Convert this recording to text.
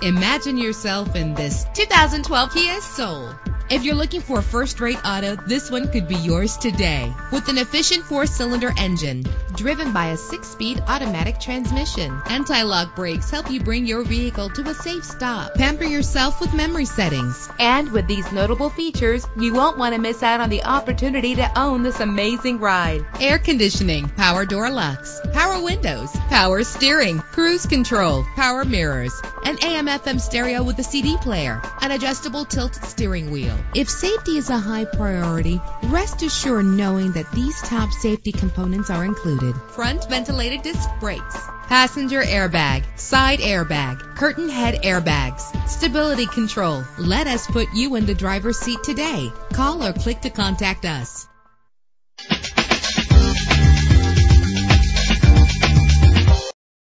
Imagine yourself in this 2012 Kia Soul. If you're looking for a first-rate auto, this one could be yours today. With an efficient 4-cylinder engine driven by a 6-speed automatic transmission, anti-lock brakes help you bring your vehicle to a safe stop. Pamper yourself with memory settings. And with these notable features, you won't want to miss out on the opportunity to own this amazing ride. Air conditioning, power door locks, power windows, power steering, cruise control, power mirrors, an AM/FM stereo with a CD player, an adjustable tilt steering wheel. If safety is a high priority, rest assured knowing that these top safety components are included: front ventilated disc brakes, passenger airbag, side airbag, curtain head airbags, stability control. Let us put you in the driver's seat today. Call or click to contact us.